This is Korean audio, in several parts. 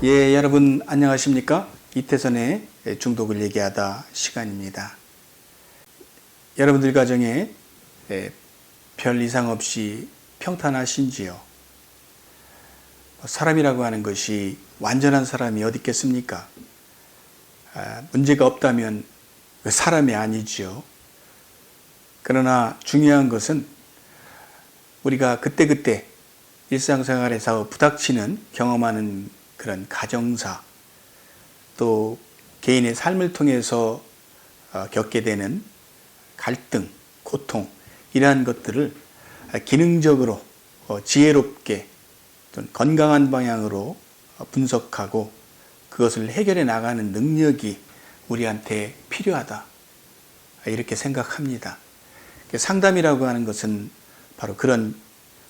예, 여러분 안녕하십니까? 이태선의 중독을 얘기하다 시간입니다. 여러분들 가정에 별 이상 없이 평탄하신지요? 사람이라고 하는 것이 완전한 사람이 어디 있겠습니까? 문제가 없다면 사람이 아니지요. 그러나 중요한 것은 우리가 그때그때 일상생활에서 부닥치는 경험하는 그런 가정사, 또 개인의 삶을 통해서 겪게 되는 갈등, 고통, 이러한 것들을 기능적으로 지혜롭게 또는 건강한 방향으로 분석하고 그것을 해결해 나가는 능력이 우리한테 필요하다, 이렇게 생각합니다. 상담이라고 하는 것은 바로 그런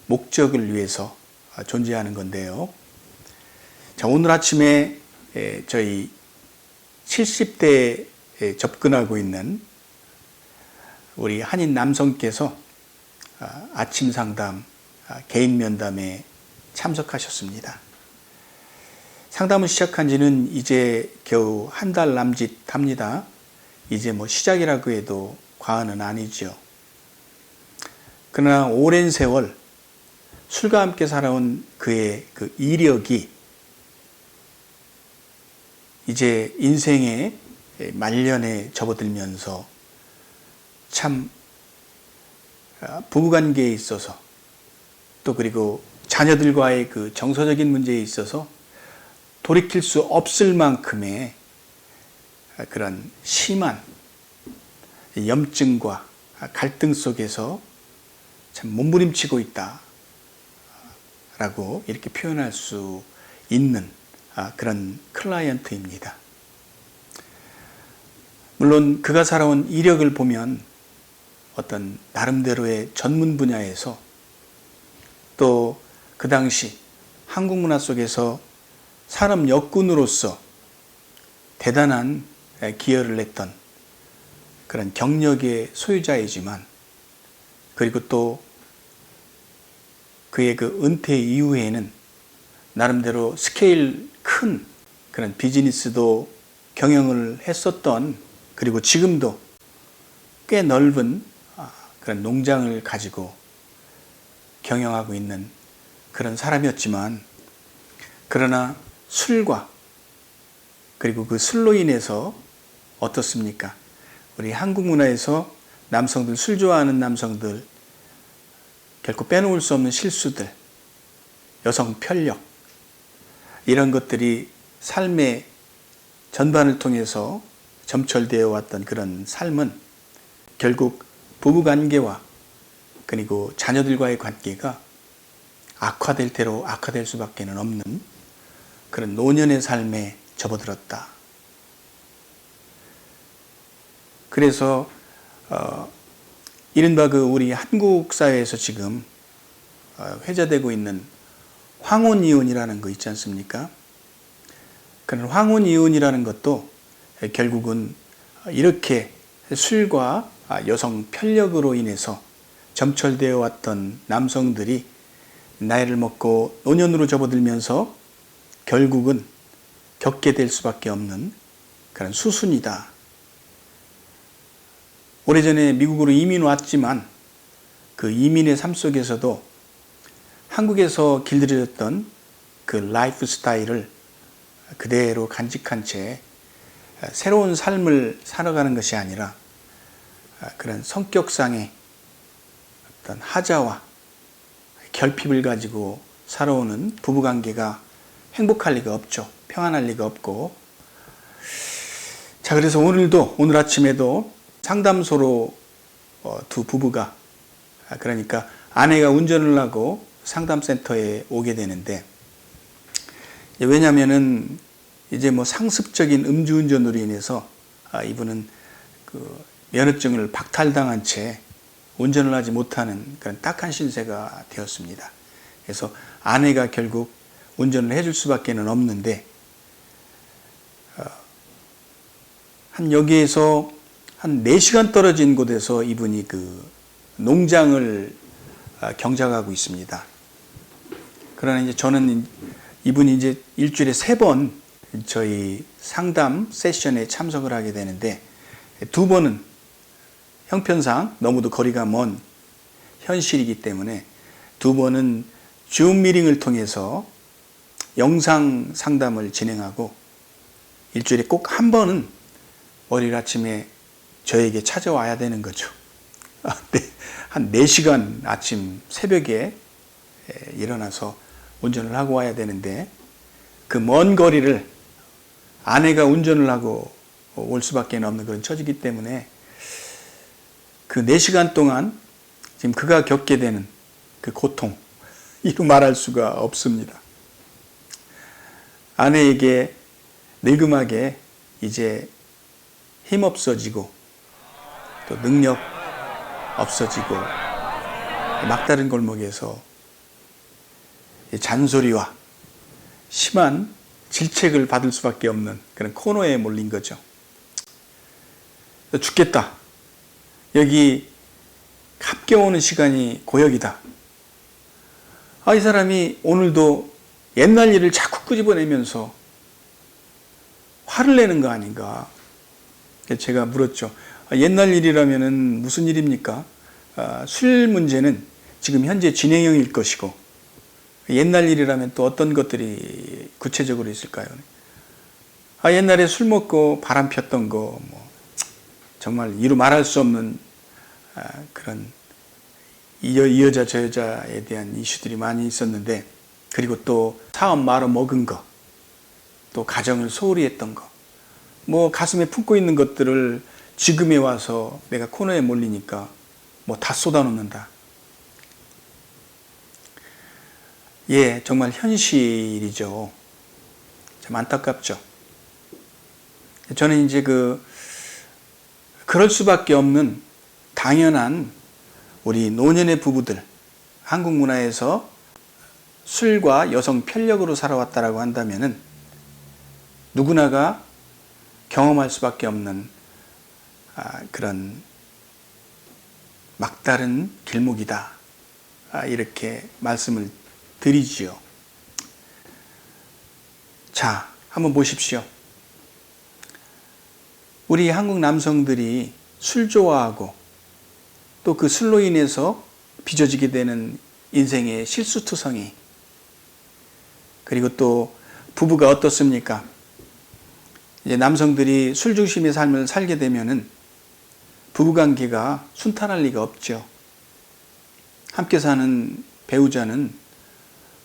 목적을 위해서 존재하는 건데요. 자, 오늘 아침에 저희 70대에 접근하고 있는 우리 한인 남성께서 아침 상담, 개인 면담에 참석하셨습니다. 상담을 시작한 지는 이제 겨우 한 달 남짓합니다. 이제 시작이라고 해도 과언은 아니죠. 그러나 오랜 세월 술과 함께 살아온 그의 그 이력이 이제 인생의 말년에 접어들면서 참 부부관계에 있어서 또 그리고 자녀들과의 그 정서적인 문제에 있어서 돌이킬 수 없을 만큼의 그런 심한 염증과 갈등 속에서 참 몸부림치고 있다 라고 이렇게 표현할 수 있는 그런 클라이언트입니다. 물론 그가 살아온 이력을 보면 어떤 나름대로의 전문 분야에서 또 그 당시 한국 문화 속에서 산업 여군으로서 대단한 기여를 했던 그런 경력의 소유자이지만, 그리고 또 그의 그 은퇴 이후에는 나름대로 스케일 큰 그런 비즈니스도 경영을 했었던, 그리고 지금도 꽤 넓은 그런 농장을 가지고 경영하고 있는 그런 사람이었지만, 그러나 술과 그리고 그 술로 인해서 어떻습니까? 우리 한국 문화에서 남성들, 술 좋아하는 남성들 결코 빼놓을 수 없는 실수들, 여성 편력, 이런 것들이 삶의 전반을 통해서 점철되어 왔던 그런 삶은 결국 부부관계와 그리고 자녀들과의 관계가 악화될 대로 악화될 수밖에 없는 그런 노년의 삶에 접어들었다. 그래서 이른바 그 우리 한국 사회에서 지금 회자되고 있는 황혼이혼이라는 거 있지 않습니까? 그런 황혼이혼이라는 것도 결국은 이렇게 술과 여성 편력으로 인해서 점철되어 왔던 남성들이 나이를 먹고 노년으로 접어들면서 결국은 겪게 될 수밖에 없는 그런 수순이다. 오래전에 미국으로 이민 왔지만 그 이민의 삶 속에서도 한국에서 길들여졌던 그 라이프 스타일을 그대로 간직한 채 새로운 삶을 살아가는 것이 아니라 그런 성격상의 어떤 하자와 결핍을 가지고 살아오는 부부관계가 행복할 리가 없죠. 평안할 리가 없고. 자, 그래서 오늘 아침에도 상담소로 두 부부가, 그러니까 아내가 운전을 하고 상담센터에 오게 되는데, 왜냐면은 이제 상습적인 음주운전으로 인해서 이분은 그 면허증을 박탈당한 채 운전을 하지 못하는 그런 딱한 신세가 되었습니다. 그래서 아내가 결국 운전을 해줄 수밖에 없는데, 여기에서 한 4시간 떨어진 곳에서 이분이 그 농장을 경작하고 있습니다. 그러나 이제 저는 이분이 이제 일주일에 3번 저희 상담 세션에 참석을 하게 되는데 2번은 형편상 너무도 거리가 먼 현실이기 때문에 2번은 줌 미팅을 통해서 영상 상담을 진행하고 일주일에 꼭 1번은 월요일 아침에 저에게 찾아와야 되는 거죠. 한 4시간 아침 새벽에 일어나서 운전을 하고 와야 되는데 그 먼 거리를 아내가 운전을 하고 올 수밖에 없는 그런 처지이기 때문에 그 4시간 동안 지금 그가 겪게 되는 그 고통, 이루 말할 수가 없습니다. 아내에게 늙음하게 이제 힘 없어지고 또 능력 없어지고 막다른 골목에서 잔소리와 심한 질책을 받을 수밖에 없는 그런 코너에 몰린 거죠. 죽겠다. 여기 함께 오는 시간이 고역이다. 이 사람이 오늘도 옛날 일을 자꾸 끄집어내면서 화를 내는 거 아닌가. 제가 물었죠. 옛날 일이라면 무슨 일입니까? 술 문제는 지금 현재 진행형일 것이고 옛날 일이라면 또 어떤 것들이 구체적으로 있을까요? 옛날에 술 먹고 바람 폈던 거 정말 이루 말할 수 없는 그런 이 여자 저 여자에 대한 이슈들이 많이 있었는데, 그리고 또 사업 말아 먹은 거, 또 가정을 소홀히 했던 거, 가슴에 품고 있는 것들을 지금에 와서 내가 코너에 몰리니까 다 쏟아놓는다. 예, 정말 현실이죠. 참 안타깝죠. 저는 이제 그럴 수밖에 없는 당연한 우리 노년의 부부들, 한국 문화에서 술과 여성 편력으로 살아왔다라고 한다면은 누구나가 경험할 수밖에 없는 그런 막다른 길목이다. 이렇게 말씀을 드리지요. 자, 한번 보십시오. 우리 한국 남성들이 술 좋아하고 또 그 술로 인해서 빚어지게 되는 인생의 실수투성이, 그리고 또 부부가 어떻습니까? 이제 남성들이 술 중심의 삶을 살게 되면은 부부관계가 순탄할 리가 없죠. 함께 사는 배우자는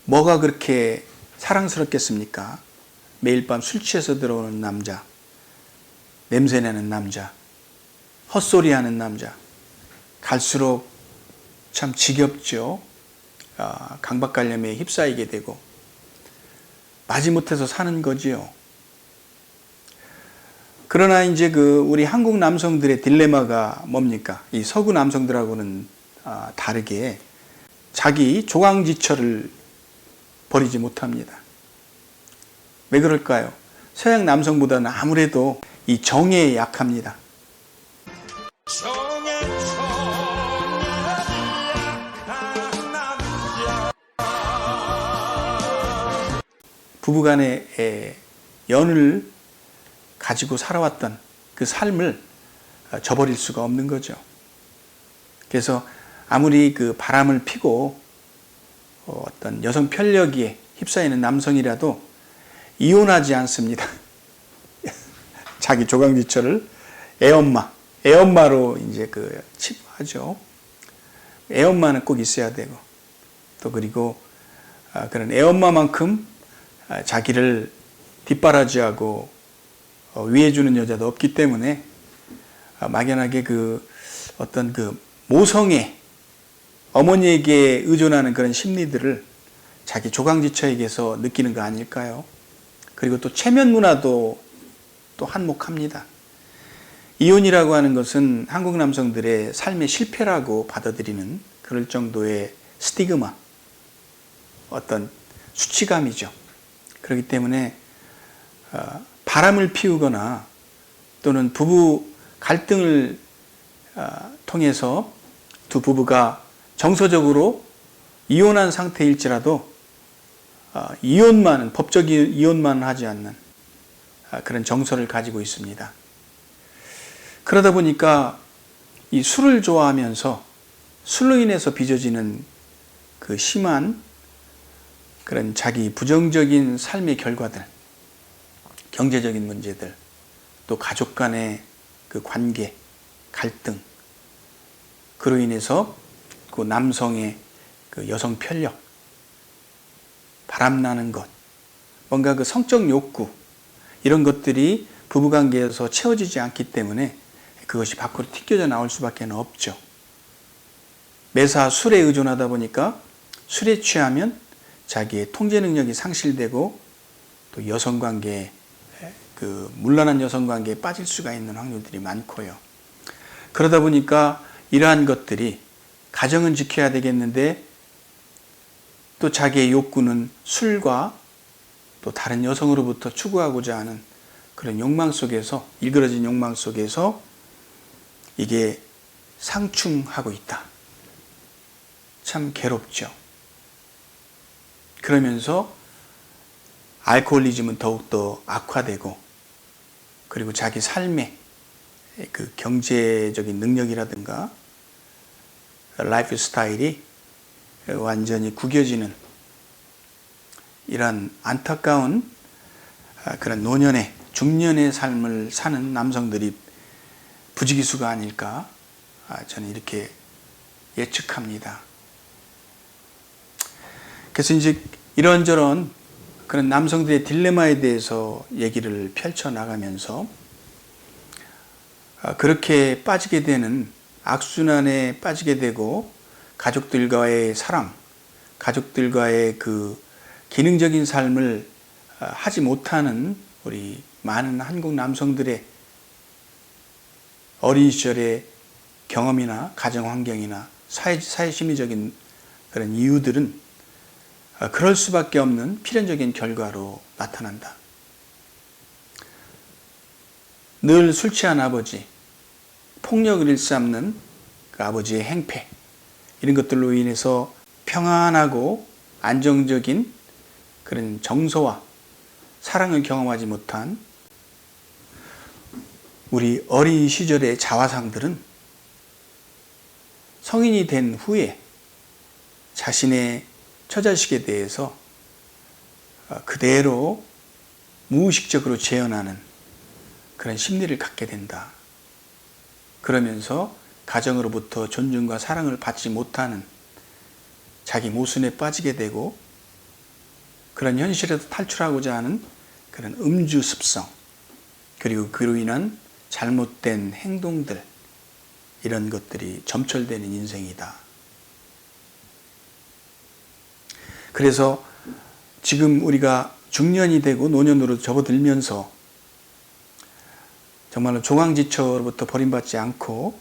뭐가 그렇게 사랑스럽겠습니까? 매일 밤 술 취해서 들어오는 남자, 냄새나는 남자, 헛소리하는 남자, 갈수록 참 지겹죠. 강박관념에 휩싸이게 되고 마지못해서 사는 거지요. 그러나 이제 우리 한국 남성들의 딜레마가 뭡니까? 이 서구 남성들하고는 다르게 자기 조강지처를 버리지 못합니다. 왜 그럴까요? 서양 남성보다는 아무래도 이 정에 약합니다. 부부간의 연을 가지고 살아왔던 그 삶을 저버릴 수가 없는 거죠. 그래서 아무리 그 바람을 피고 어떤 여성 편력에 힙사이는 남성이라도 이혼하지 않습니다. 자기 조강지처를 애엄마로 이제 치부하죠. 애엄마는 꼭 있어야 되고, 또 그리고 그런 애엄마만큼 자기를 뒷바라지하고 위해주는 여자도 없기 때문에 막연하게 어떤 모성애, 어머니에게 의존하는 그런 심리들을 자기 조강지처에게서 느끼는 거 아닐까요? 그리고 또 체면 문화도 또 한몫합니다. 이혼이라고 하는 것은 한국 남성들의 삶의 실패라고 받아들이는 그럴 정도의 스티그마, 어떤 수치감이죠. 그렇기 때문에 바람을 피우거나 또는 부부 갈등을 통해서 두 부부가 정서적으로 이혼한 상태일지라도 법적 이혼만 하지 않는 그런 정서를 가지고 있습니다. 그러다 보니까 이 술을 좋아하면서 술로 인해서 빚어지는 그 심한 그런 자기 부정적인 삶의 결과들, 경제적인 문제들, 또 가족 간의 그 관계, 갈등, 그로 인해서 그 남성의 그 여성 편력, 바람나는 것, 뭔가 그 성적 욕구, 이런 것들이 부부관계에서 채워지지 않기 때문에 그것이 밖으로 튀겨져 나올 수밖에 없죠. 매사 술에 의존하다 보니까 술에 취하면 자기의 통제 능력이 상실되고 또 여성관계에 그 문란한 여성관계에 빠질 수가 있는 확률들이 많고요. 그러다 보니까 이러한 것들이 가정은 지켜야 되겠는데 또 자기의 욕구는 술과 또 다른 여성으로부터 추구하고자 하는 그런 욕망 속에서, 일그러진 욕망 속에서 이게 상충하고 있다. 참 괴롭죠. 그러면서 알코올리즘은 더욱더 악화되고, 그리고 자기 삶의 그 경제적인 능력이라든가 라이프 스타일이 완전히 구겨지는 이런 안타까운 그런 노년의, 중년의 삶을 사는 남성들이 부지기수가 아닐까, 저는 이렇게 예측합니다. 그래서 이제 이런저런 그런 남성들의 딜레마에 대해서 얘기를 펼쳐나가면서 그렇게 빠지게 되는 악순환에 빠지게 되고 가족들과의 사랑, 가족들과의 그 기능적인 삶을 하지 못하는 우리 많은 한국 남성들의 어린 시절의 경험이나 가정 환경이나 사회 심리적인 그런 이유들은 그럴 수밖에 없는 필연적인 결과로 나타난다. 늘 술 취한 아버지, 폭력을 일삼는 그 아버지의 행패, 이런 것들로 인해서 평안하고 안정적인 그런 정서와 사랑을 경험하지 못한 우리 어린 시절의 자화상들은 성인이 된 후에 자신의 처자식에 대해서 그대로 무의식적으로 재현하는 그런 심리를 갖게 된다. 그러면서 가정으로부터 존중과 사랑을 받지 못하는 자기 모순에 빠지게 되고, 그런 현실에서 탈출하고자 하는 그런 음주 습성, 그리고 그로 인한 잘못된 행동들, 이런 것들이 점철되는 인생이다. 그래서 지금 우리가 중년이 되고 노년으로 접어들면서 정말로 조강지처로부터 버림받지 않고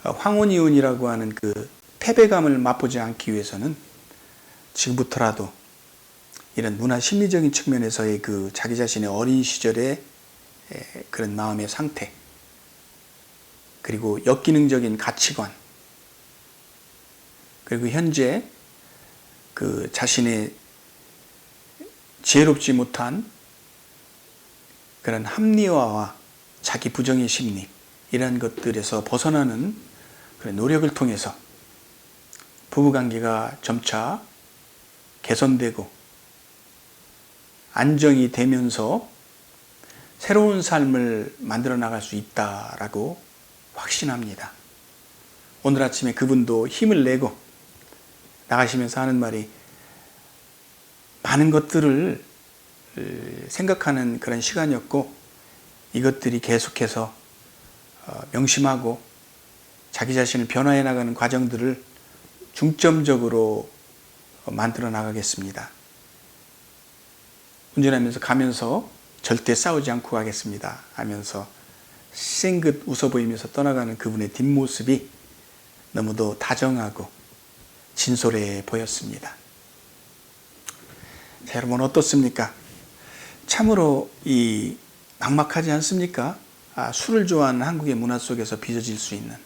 황혼이혼이라고 하는 그 패배감을 맛보지 않기 위해서는 지금부터라도 이런 문화 심리적인 측면에서의 그 자기 자신의 어린 시절의 그런 마음의 상태, 그리고 역기능적인 가치관, 그리고 현재 그 자신의 지혜롭지 못한 그런 합리화와 자기 부정의 심리, 이런 것들에서 벗어나는 그런 노력을 통해서 부부관계가 점차 개선되고 안정이 되면서 새로운 삶을 만들어 나갈 수 있다라고 확신합니다. 오늘 아침에 그분도 힘을 내고 나가시면서 하는 말이, 많은 것들을 생각하는 그런 시간이었고 이것들이 계속해서 명심하고 자기 자신을 변화해 나가는 과정들을 중점적으로 만들어 나가겠습니다. 운전하면서 가면서 절대 싸우지 않고 가겠습니다 하면서 쌩긋 웃어 보이면서 떠나가는 그분의 뒷모습이 너무도 다정하고 진솔해 보였습니다. 자, 여러분 어떻습니까? 참으로 이 막막하지 않습니까? 술을 좋아하는 한국의 문화 속에서 빚어질 수 있는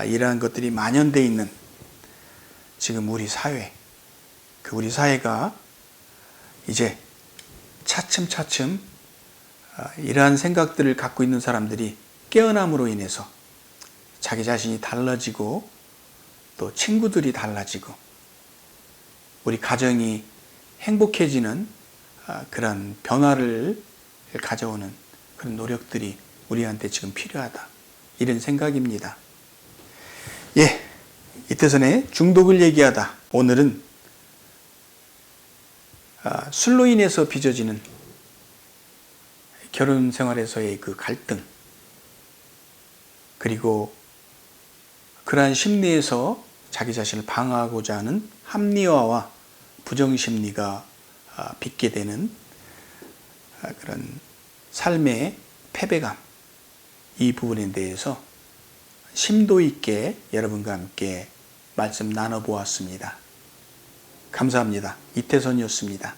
이러한 것들이 만연되어 있는 지금 우리 사회, 우리 사회가 이제 차츰차츰 이러한 생각들을 갖고 있는 사람들이 깨어남으로 인해서 자기 자신이 달라지고 또 친구들이 달라지고 우리 가정이 행복해지는 그런 변화를 가져오는 그런 노력들이 우리한테 지금 필요하다. 이런 생각입니다. 예, 이태선의 중독을 얘기하다. 오늘은 술로 인해서 빚어지는 결혼 생활에서의 그 갈등, 그리고 그러한 심리에서 자기 자신을 방어하고자 하는 합리화와 부정심리가 빚게 되는 그런 삶의 패배감, 이 부분에 대해서 심도 있게 여러분과 함께 말씀 나눠보았습니다. 감사합니다. 이태선이었습니다.